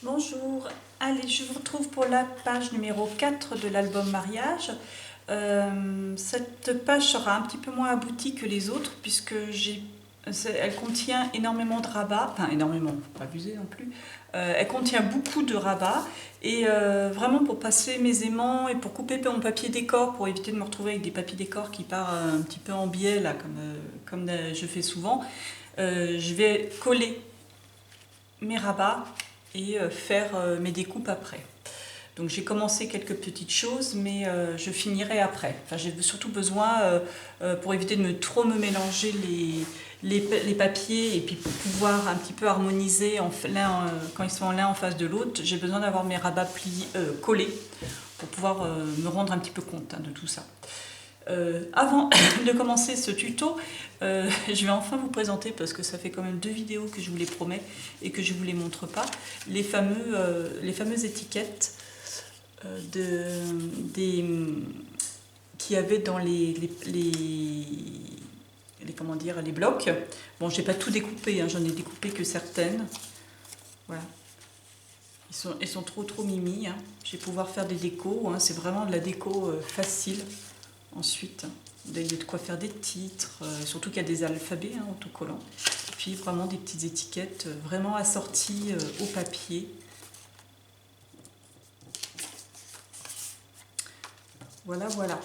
Bonjour, allez, je vous retrouve pour la page numéro 4 de l'album Mariage. Cette page sera un petit peu moins aboutie que les autres puisque elle contient énormément de rabats, enfin énormément, faut pas abuser non plus. Elle contient beaucoup de rabats et vraiment pour passer mes aimants et pour couper mon papier décor, pour éviter de me retrouver avec des papiers décor qui partent un petit peu en biais là, comme je fais souvent, je vais coller mes rabats et faire mes découpes après. Donc j'ai commencé quelques petites choses, mais je finirai après. Enfin, j'ai surtout besoin, pour éviter de trop me mélanger les papiers et puis pour pouvoir un petit peu harmoniser quand ils sont l'un en face de l'autre, j'ai besoin d'avoir mes rabats collés pour pouvoir me rendre un petit peu compte de tout ça. Avant de commencer ce tuto, je vais enfin vous présenter, parce que ça fait quand même 2 vidéos que je vous les promets et que je ne vous les montre pas, les fameuses étiquettes qu'il y avait dans comment dire, les blocs. Bon, je n'ai pas tout découpé, hein, j'en ai découpé que certaines. Voilà. Ils sont trop mimi. Hein. Je vais pouvoir faire des décos, hein. C'est vraiment de la déco facile. Ensuite, il y a de quoi faire des titres, surtout qu'il y a des alphabets autocollants. Puis vraiment des petites étiquettes vraiment assorties au papier. Voilà, voilà.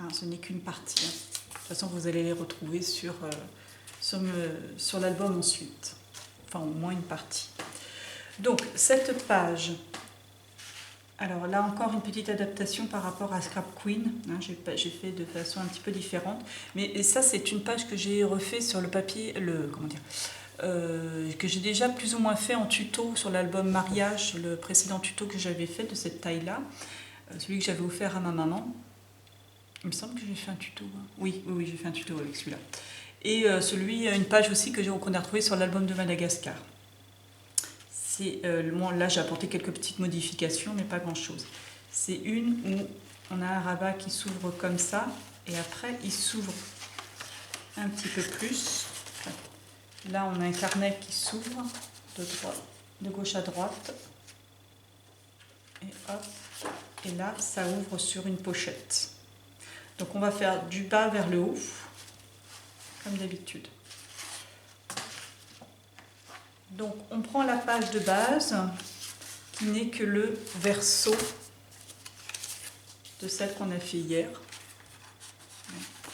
Hein, ce n'est qu'une partie. Hein. De toute façon, vous allez les retrouver sur l'album ensuite. Enfin, au moins une partie. Donc, cette page... Alors là encore une petite adaptation par rapport à Scrap Queen, hein, j'ai fait de façon un petit peu différente, mais ça c'est une page que j'ai refait sur le papier, que j'ai déjà plus ou moins fait en tuto sur l'album Mariage, le précédent tuto que j'avais fait de cette taille-là, celui que j'avais offert à ma maman. Il me semble que j'ai fait un tuto, hein. Oui, j'ai fait un tuto avec celui-là. Et une page aussi qu'on a retrouvée sur l'album de Madagascar. Là j'ai apporté quelques petites modifications, mais pas grand chose. C'est une où on a un rabat qui s'ouvre comme ça, et après il s'ouvre un petit peu plus. Là on a un carnet qui s'ouvre de gauche à droite, et hop, et là ça ouvre sur une pochette. Donc on va faire du bas vers le haut, comme d'habitude. Donc on prend la page de base qui n'est que le verso de celle qu'on a fait hier.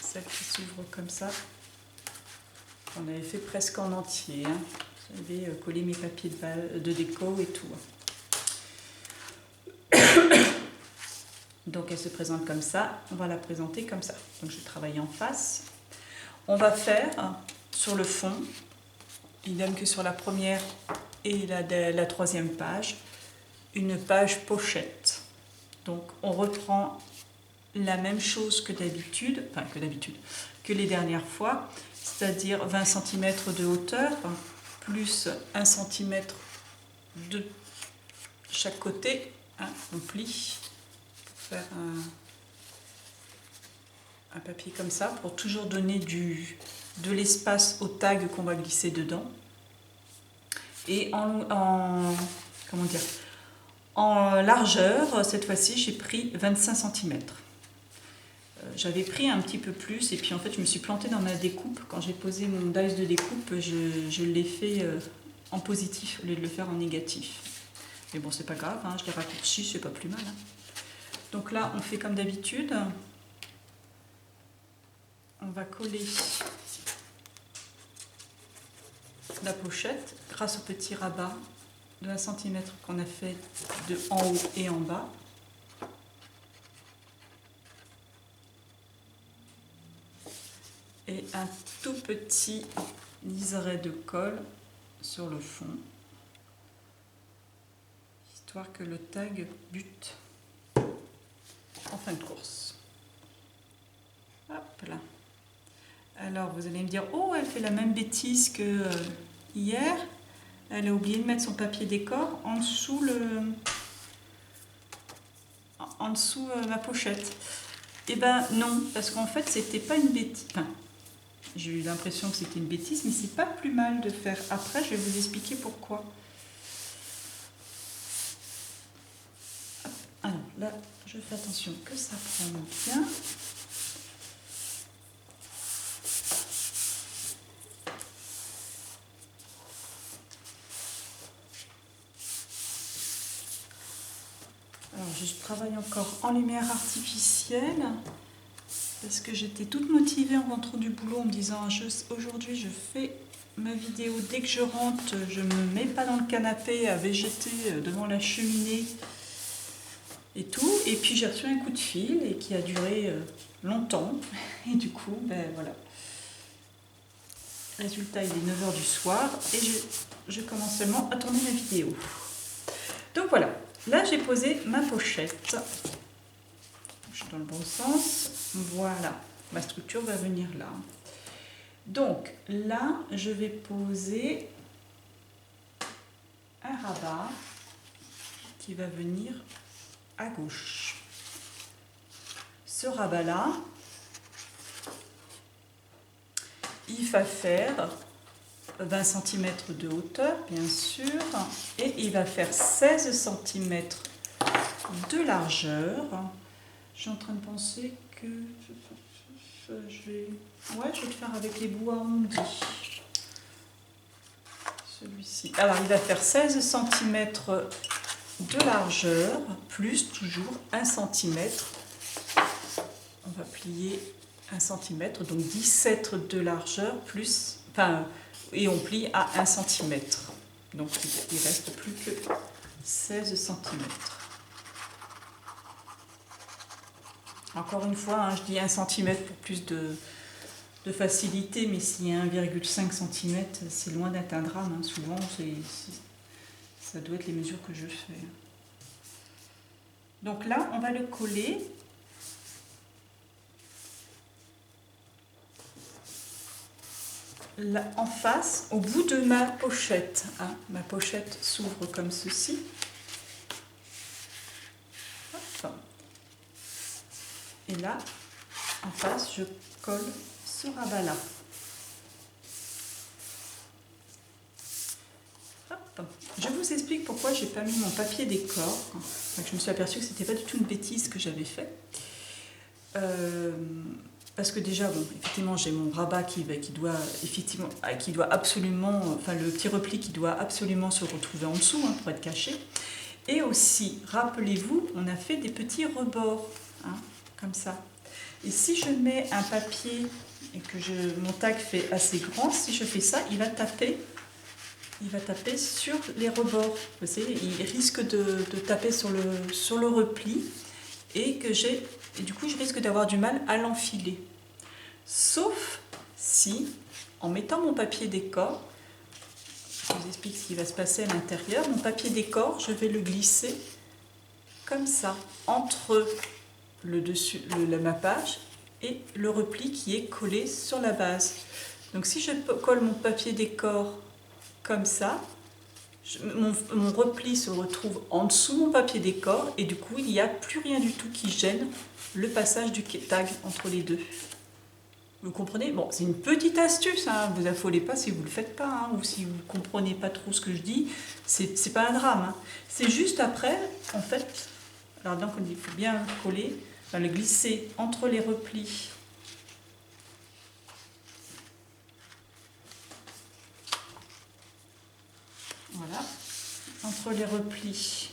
Celle qui s'ouvre comme ça. On avait fait presque en entier. Hein. J'avais collé mes papiers de déco et tout. Donc elle se présente comme ça. On va la présenter comme ça. Donc je vais travailler en face. On va faire sur le fond, idem que sur la première et la troisième page, une page pochette. Donc on reprend la même chose que d'habitude, que les dernières fois, c'est-à-dire 20 cm de hauteur, plus 1 cm de chaque côté, hein, on plie pour faire un papier comme ça, pour toujours donner de l'espace au tag qu'on va glisser dedans. Et en largeur, cette fois-ci, j'ai pris 25 cm. J'avais pris un petit peu plus, et puis en fait, je me suis plantée dans ma découpe. Quand j'ai posé mon dice de découpe, je l'ai fait en positif au lieu de le faire en négatif. Mais bon, c'est pas grave, hein, je l'ai raccourci, c'est pas plus mal. Hein. Donc là, on fait comme d'habitude. On va coller la pochette grâce au petit rabat de 1 cm qu'on a fait de en haut et en bas. Et un tout petit liseré de colle sur le fond, histoire que le tag bute en fin de course. Hop là. Alors vous allez me dire, oh, elle fait la même bêtise que hier. Elle a oublié de mettre son papier décor en dessous la pochette. Eh ben non, parce qu'en fait c'était pas une bêtise. Enfin, j'ai eu l'impression que c'était une bêtise, mais c'est pas plus mal de faire. Après, je vais vous expliquer pourquoi. Alors là, je fais attention que ça prenne bien. Alors, je travaille encore en lumière artificielle parce que j'étais toute motivée en rentrant du boulot en me disant aujourd'hui je fais ma vidéo dès que je rentre, je ne me mets pas dans le canapé à végéter devant la cheminée et tout. Et puis j'ai reçu un coup de fil et qui a duré longtemps et du coup, ben voilà. Résultat, il est 9 h du soir et je commence seulement à tourner ma vidéo. Donc voilà. Là, j'ai posé ma pochette. Je suis dans le bon sens. Voilà. Ma structure va venir là. Donc là, je vais poser un rabat qui va venir à gauche. Ce rabat-là, il va faire 20 cm de hauteur, bien sûr, et il va faire 16 cm de largeur. Je suis en train de penser que je vais le faire avec les bouts arrondis. Celui-ci. Alors, il va faire 16 cm de largeur, plus toujours 1 cm. On va plier 1 cm, donc 17 de largeur, plus... Enfin, et on plie à 1 cm. Donc il ne reste plus que 16 cm. Encore une fois, je dis 1 cm pour plus de facilité, mais s'il y a 1,5 cm, c'est loin d'être un drame. Souvent, ça doit être les mesures que je fais. Donc là, on va le coller. Là, en face, au bout de ma pochette. Ma pochette s'ouvre comme ceci. Hop. Et là, en face, je colle ce rabat-là. Je vous explique pourquoi j'ai pas mis mon papier décor. Je me suis aperçue que c'était pas du tout une bêtise que j'avais fait. Parce que déjà, bon, effectivement, j'ai mon rabat qui doit absolument, enfin le petit repli qui doit absolument se retrouver en dessous pour être caché. Et aussi, rappelez-vous, on a fait des petits rebords, comme ça. Et si je mets un papier et que mon tag fait assez grand, si je fais ça, il va taper sur les rebords. Vous savez, il risque de taper sur le repli et du coup, je risque d'avoir du mal à l'enfiler. Sauf si, en mettant mon papier décor, je vous explique ce qui va se passer à l'intérieur, mon papier décor, je vais le glisser comme ça, entre le dessus, ma page et le repli qui est collé sur la base. Donc si je colle mon papier décor comme ça, mon repli se retrouve en dessous mon papier décor et du coup il n'y a plus rien du tout qui gêne le passage du tag entre les deux. Vous comprenez? Bon, c'est une petite astuce, vous affolez pas si vous ne le faites pas, ou si vous ne comprenez pas trop ce que je dis, c'est pas un drame. C'est juste après, en fait, alors donc il faut bien coller, le glisser entre les replis. Voilà, entre les replis.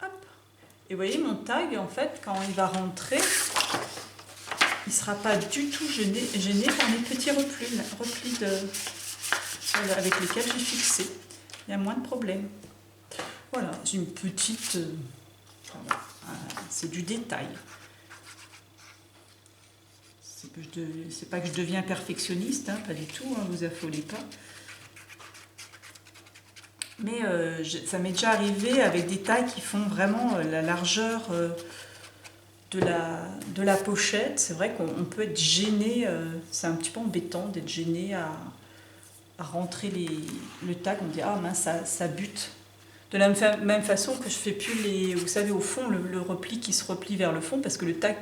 Hop. Et vous voyez, mon tag, en fait, quand il va rentrer, il ne sera pas du tout gêné par mes petits replis avec lesquels j'ai fixé. Il y a moins de problèmes. Voilà, c'est une petite... c'est du détail. C'est pas que je deviens perfectionniste, pas du tout, vous affolez pas. Mais ça m'est déjà arrivé avec des tailles qui font vraiment la largeur de la pochette. C'est vrai qu'on peut être gêné, c'est un petit peu embêtant d'être gêné à rentrer le tag. On dit, ah mince, ça bute. De la même façon que je fais plus vous savez, au fond, le repli qui se replie vers le fond parce que le tag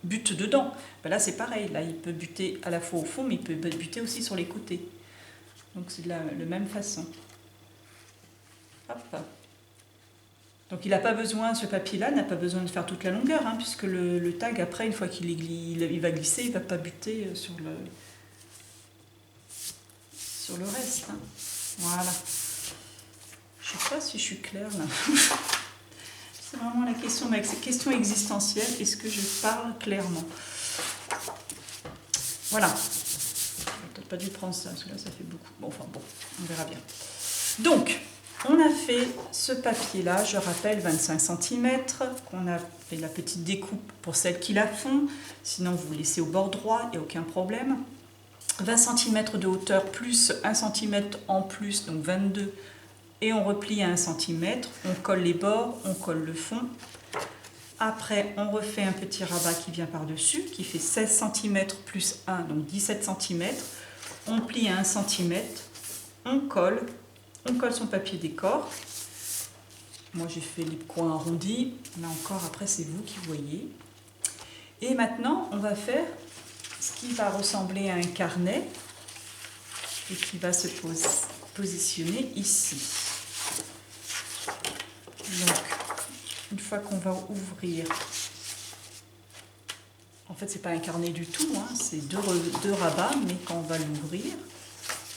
bute dedans. Ben là, c'est pareil. Là, il peut buter à la fois au fond, mais il peut buter aussi sur les côtés. Donc, c'est de la même façon. Hop. Donc il n'a pas besoin, ce papier-là n'a pas besoin de faire toute la longueur, hein, puisque le tag, après, une fois il va glisser, il ne va pas buter sur le reste. Hein. Voilà. Je ne sais pas si je suis claire là. C'est vraiment la question, mais c'est question existentielle. Est-ce que je parle clairement? Voilà. J'aurais peut-être pas dû prendre ça, parce que là, ça fait beaucoup. Bon, enfin bon, on verra bien. Donc, on a fait ce papier-là, je rappelle, 25 cm, qu'on a fait la petite découpe pour celles qui la font. Sinon, vous laissez au bord droit, il n'y a aucun problème. 20 cm de hauteur plus 1 cm en plus, donc 22, et on replie à 1 cm. On colle les bords, on colle le fond. Après, on refait un petit rabat qui vient par-dessus, qui fait 16 cm plus 1, donc 17 cm. On plie à 1 cm, on colle son papier décor. Moi, j'ai fait les coins arrondis. Là encore, après, c'est vous qui voyez. Et maintenant, on va faire ce qui va ressembler à un carnet et qui va se positionner ici. Donc, une fois qu'on va ouvrir, en fait, c'est pas un carnet du tout, hein, c'est deux rabats, mais quand on va l'ouvrir,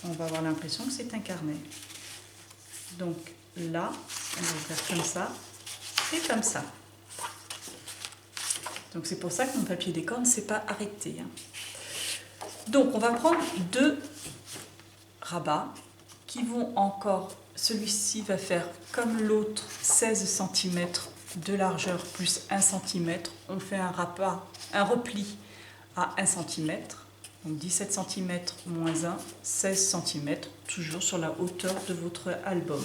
on va avoir l'impression que c'est un carnet. Donc là, on va faire comme ça et comme ça. Donc c'est pour ça que mon papier décor ne s'est pas arrêté. Hein. Donc on va prendre deux rabats qui vont encore, celui-ci va faire comme l'autre 16 cm de largeur plus 1 cm. On fait un repli à 1 cm. Donc 17 cm moins 1, 16 cm, toujours sur la hauteur de votre album.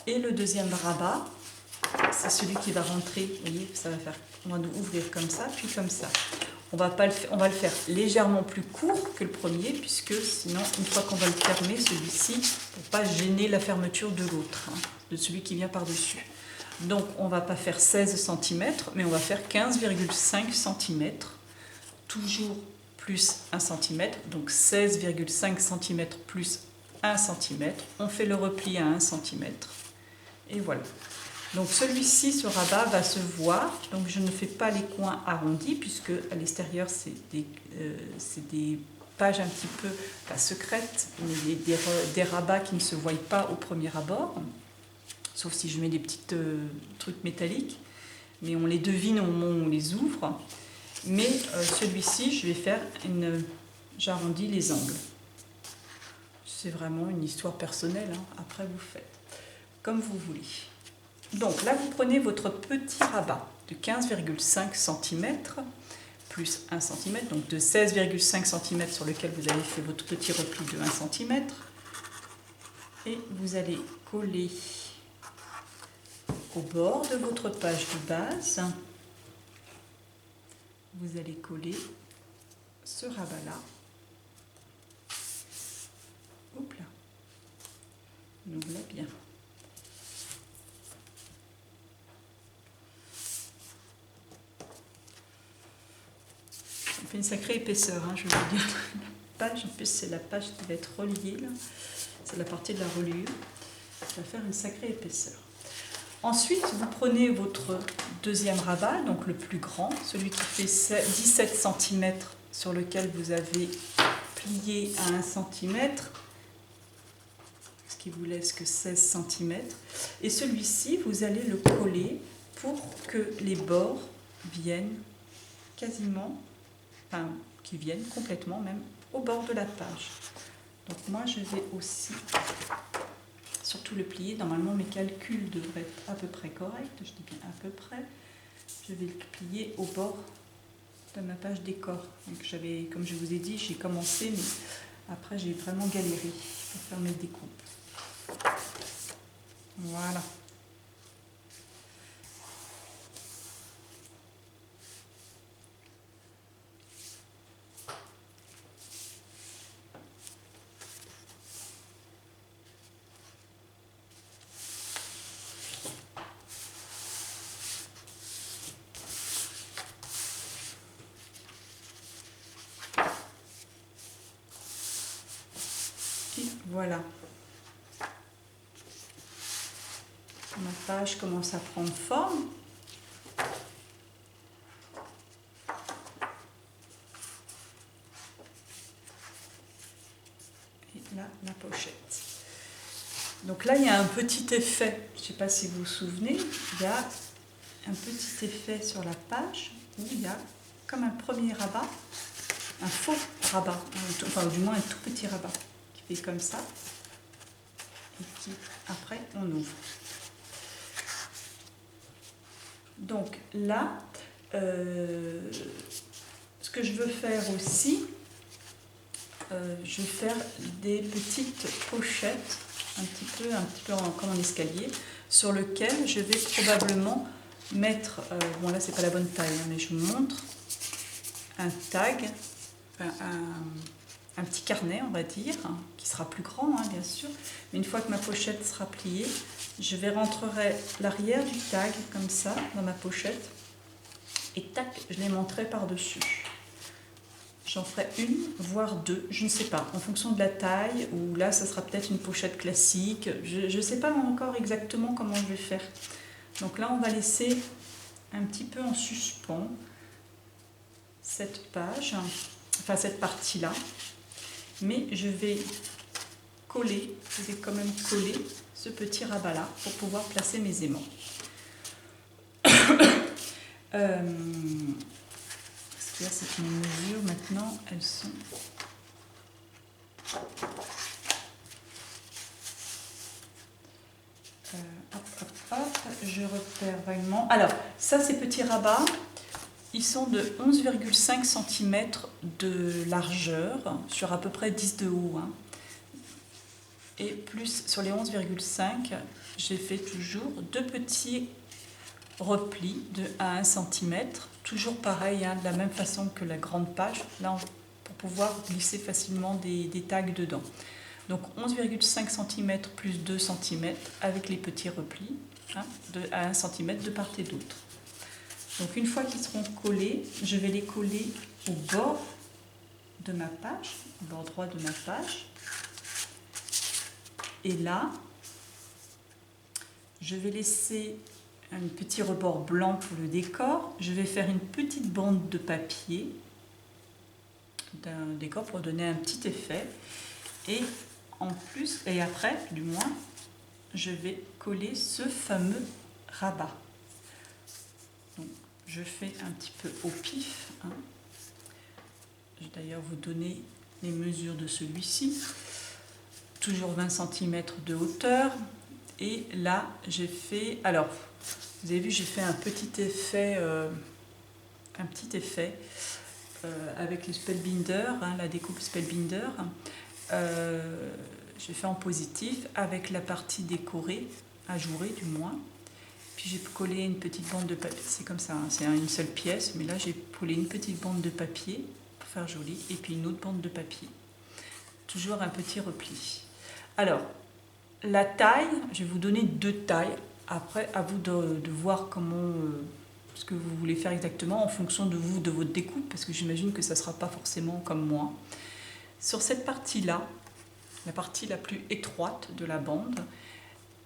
Et le deuxième rabat, c'est celui qui va rentrer, vous voyez, ça va faire, on va nous ouvrir comme ça, puis comme ça. On va le faire légèrement plus court que le premier, puisque sinon, une fois qu'on va le fermer, celui-ci, pour ne pas gêner la fermeture de l'autre, hein, de celui qui vient par-dessus. Donc on ne va pas faire 16 cm, mais on va faire 15,5 cm, toujours plus 1 cm, donc 16,5 cm plus 1 cm. On fait le repli à 1 cm. Et voilà. Donc celui-ci, ce rabat, va se voir. Donc je ne fais pas les coins arrondis, puisque à l'extérieur, c'est des pages un petit peu secrètes, mais des rabats qui ne se voient pas au premier abord. Sauf si je mets des petits trucs métalliques. Mais on les devine au moment où on les ouvre. Mais celui-ci, je vais faire j'arrondis les angles. C'est vraiment une histoire personnelle, hein. Après vous faites comme vous voulez. Donc là, vous prenez votre petit rabat de 15,5 cm plus 1 cm, donc de 16,5 cm sur lequel vous avez fait votre petit repli de 1 cm. Et vous allez coller au bord de votre page de base. Vous allez coller ce rabat-là. Hop là. Donc là, bien. Ça fait une sacrée épaisseur, hein, je vais vous dire. La page, en plus, c'est la page qui va être reliée, là. C'est la partie de la reliure. Ça va faire une sacrée épaisseur. Ensuite, vous prenez votre deuxième rabat, donc le plus grand, celui qui fait 17 cm, sur lequel vous avez plié à 1 cm, ce qui vous laisse que 16 cm. Et celui-ci, vous allez le coller pour que les bords viennent quasiment, enfin, qui viennent complètement même au bord de la page. Donc moi, je vais aussi surtout le plier. Normalement, mes calculs devraient être à peu près corrects. Je dis bien à peu près. Je vais le plier au bord de ma page décor. Donc comme je vous ai dit, j'ai commencé, mais après j'ai vraiment galéré pour faire mes découpes. Voilà. Voilà. Ma page commence à prendre forme. Et là, la pochette. Donc là, il y a un petit effet. Je ne sais pas si vous vous souvenez. Il y a un petit effet sur la page où il y a comme un premier rabat, un faux rabat, enfin du moins un tout petit rabat qui fait comme ça et qui après on ouvre. Donc là, ce que je veux faire aussi, je vais faire des petites pochettes un petit peu comme en escalier, sur lequel je vais probablement mettre, bon là c'est pas la bonne taille, hein, mais je vous montre un tag, un petit carnet on va dire, hein, qui sera plus grand hein, bien sûr, mais une fois que ma pochette sera pliée, je vais rentrer l'arrière du tag comme ça dans ma pochette et tac, je les monterai par-dessus. J'en ferai une, voire deux, je ne sais pas, en fonction de la taille, ou là ça sera peut-être une pochette classique, je ne sais pas encore exactement comment je vais faire. Donc là on va laisser un petit peu en suspens cette page, enfin cette partie-là, mais je vais quand même coller ce petit rabat-là pour pouvoir placer mes aimants. Là, c'est une mesure, maintenant, elles sont... je repère vaguement. Alors, ça, ces petits rabats, ils sont de 11,5 cm de largeur, sur à peu près 10 de haut. Hein. Et plus, sur les 11,5, j'ai fait toujours deux petits replis de 1 à 1 cm, toujours pareil, hein, de la même façon que la grande page, là, pour pouvoir glisser facilement des tags dedans. Donc 11,5 cm plus 2 cm avec les petits replis, hein, de 1 à 1 cm de part et d'autre. Donc une fois qu'ils seront collés, je vais les coller au bord de ma page, au bord droit de ma page. Et là, je vais laisser un petit rebord blanc pour le décor. Je vais faire une petite bande de papier d'un décor pour donner un petit effet. Et en plus, et après, du moins, je vais coller ce fameux rabat. Donc, je fais un petit peu au pif. Hein. Je vais d'ailleurs vous donner les mesures de celui-ci. Toujours 20 cm de hauteur. Et là, j'ai fait... Alors, vous avez vu, j'ai fait un petit effet avec le Spellbinder, hein, la découpe Spellbinder. J'ai fait en positif avec la partie décorée, ajourée du moins. Puis j'ai collé une petite bande de papier, c'est comme ça, hein, c'est une seule pièce, mais là j'ai collé une petite bande de papier pour faire joli, et puis une autre bande de papier. Toujours un petit repli. Alors, la taille, je vais vous donner deux tailles. Après, à vous de voir comment, ce que vous voulez faire exactement en fonction de vous, de votre découpe, parce que j'imagine que ça ne sera pas forcément comme moi. Sur cette partie-là, la partie la plus étroite de la bande,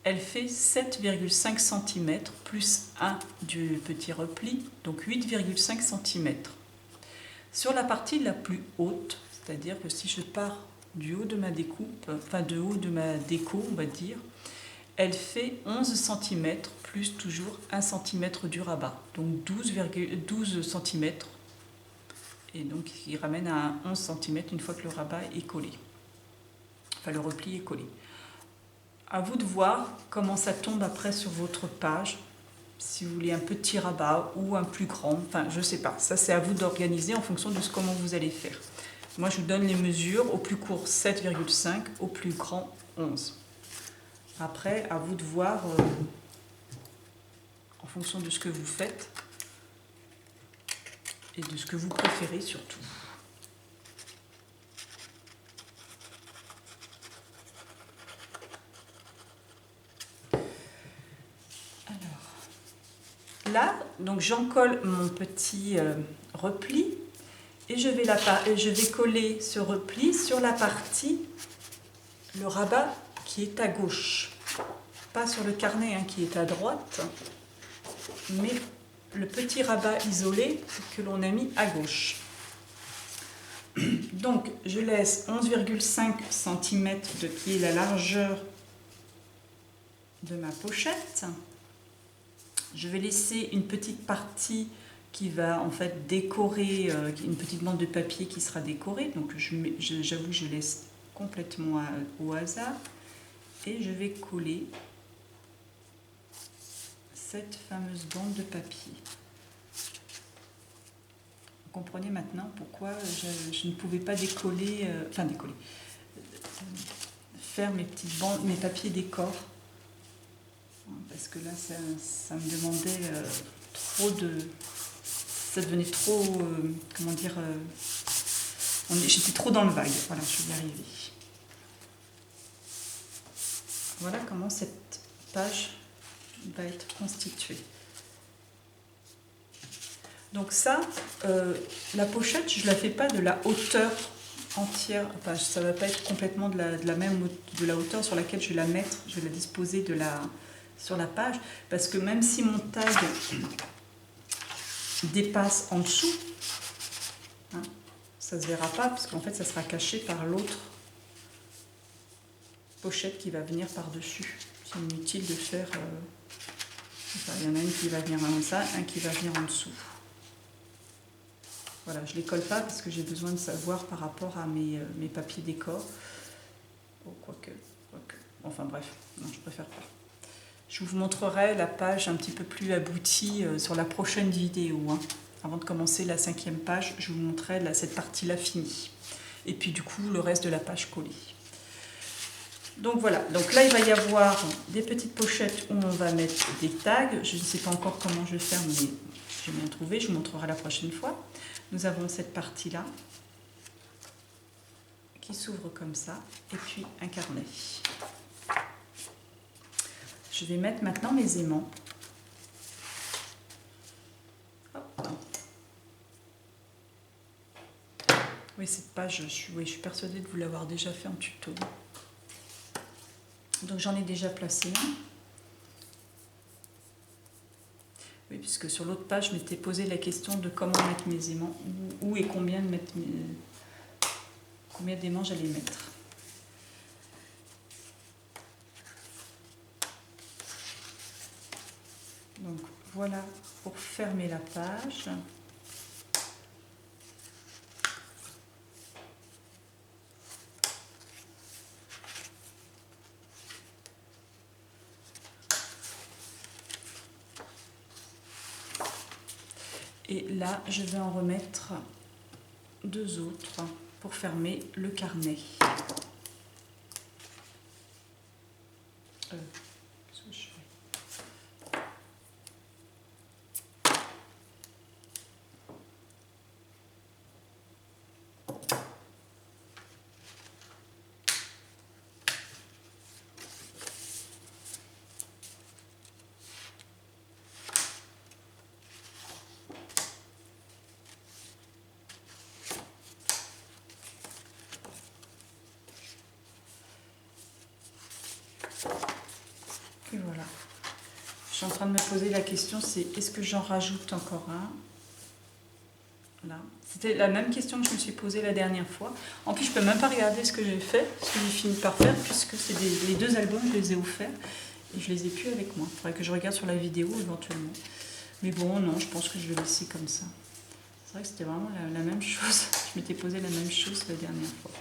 elle fait 7,5 cm plus 1 du petit repli, donc 8,5 cm. Sur la partie la plus haute, c'est-à-dire que si je pars du haut de ma découpe, enfin de haut de ma déco, on va dire, elle fait 11 cm plus toujours 1 cm du rabat, donc 12 cm, et donc il ramène à 11 cm une fois que le rabat est collé, enfin le repli est collé. À vous de voir comment ça tombe après sur votre page, si vous voulez un petit rabat ou un plus grand, enfin je sais pas, ça c'est à vous d'organiser en fonction de comment vous allez faire. Moi je vous donne les mesures, au plus court 7,5, au plus grand 11. Après, à vous de voir en fonction de ce que vous faites et de ce que vous préférez surtout. Alors, là, donc j'encolle mon petit repli et je vais coller ce repli sur la partie, le rabat qui est à gauche. pas sur le carnet hein, qui est à droite, mais le petit rabat isolé que l'on a mis à gauche. Donc je laisse 11,5 cm qui est la largeur de ma pochette. Je vais laisser une petite partie qui va en fait décorer, une petite bande de papier qui sera décorée. Donc j'avoue que je laisse complètement au hasard. Et je vais coller cette fameuse bande de papier. Vous comprenez maintenant pourquoi je ne pouvais pas décoller, faire mes petites bandes, mes papiers décor. Parce que là, ça me demandait trop de... Ça devenait trop... comment dire... j'étais trop dans le vague. Voilà, je vais y arriver. Voilà comment cette page va être constituée. Donc ça, la pochette, je ne la fais pas de la hauteur entière. Enfin, ça ne va pas être complètement de la hauteur sur laquelle je vais la mettre. Je vais la disposer sur la page. Parce que même si mon tag dépasse en dessous, hein, ça ne se verra pas, parce qu'en fait, ça sera caché par l'autre pochette qui va venir par-dessus. C'est inutile de faire... il y en a une qui va venir comme ça, un qui va venir en dessous. Voilà, je ne les colle pas parce que j'ai besoin de savoir par rapport à mes papiers décor. Oh, quoique. Enfin bref, non, je préfère pas. Je vous montrerai la page un petit peu plus aboutie sur la prochaine vidéo. Hein. Avant de commencer la 5e page, je vous montrerai cette partie-là finie. Et puis du coup, le reste de la page collée. Donc voilà, donc là il va y avoir des petites pochettes où on va mettre des tags. Je ne sais pas encore comment je vais faire, mais j'ai bien trouvé, je vous montrerai la prochaine fois. Nous avons cette partie-là qui s'ouvre comme ça, et puis un carnet. Je vais mettre maintenant mes aimants. Hop. Oui, cette page, je suis persuadée de vous l'avoir déjà fait en tuto. Donc j'en ai déjà placé un. Oui, puisque sur l'autre page, je m'étais posé la question de comment mettre mes aimants, où et combien d'aimants j'allais mettre. Donc voilà pour fermer la page. Et là, je vais en remettre 2 autres pour fermer le carnet. Qu'est-ce que je fais ? Et voilà. Je suis en train de me poser la question, c'est est-ce que j'en rajoute encore un ? Là. C'était la même question que je me suis posée la dernière fois. En plus, je ne peux même pas regarder ce que j'ai fait, ce que j'ai fini par faire, puisque c'est les 2 albums, je les ai offerts et je les ai plus avec moi. Il faudrait que je regarde sur la vidéo éventuellement. Mais bon, non, je pense que je vais laisser comme ça. C'est vrai que c'était vraiment la même chose. Je m'étais posé la même chose la dernière fois.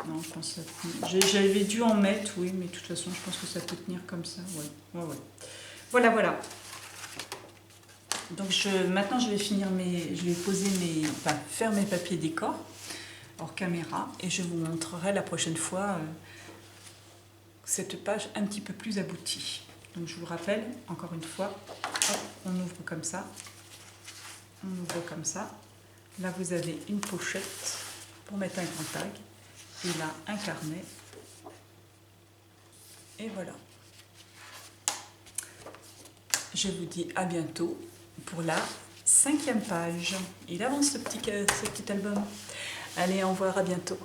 Non, je pense que ça peut... J'avais dû en mettre, oui, mais de toute façon, je pense que ça peut tenir comme ça. Ouais. Voilà. Donc maintenant, je vais faire mes papiers décor hors caméra et je vous montrerai la prochaine fois cette page un petit peu plus aboutie. Donc je vous rappelle, encore une fois, hop, on ouvre comme ça, on ouvre comme ça. Là, vous avez une pochette pour mettre un grand tag. Et là, un carnet. Et voilà. Je vous dis à bientôt pour la 5e page. Il avance ce petit album. Allez, au revoir, à bientôt.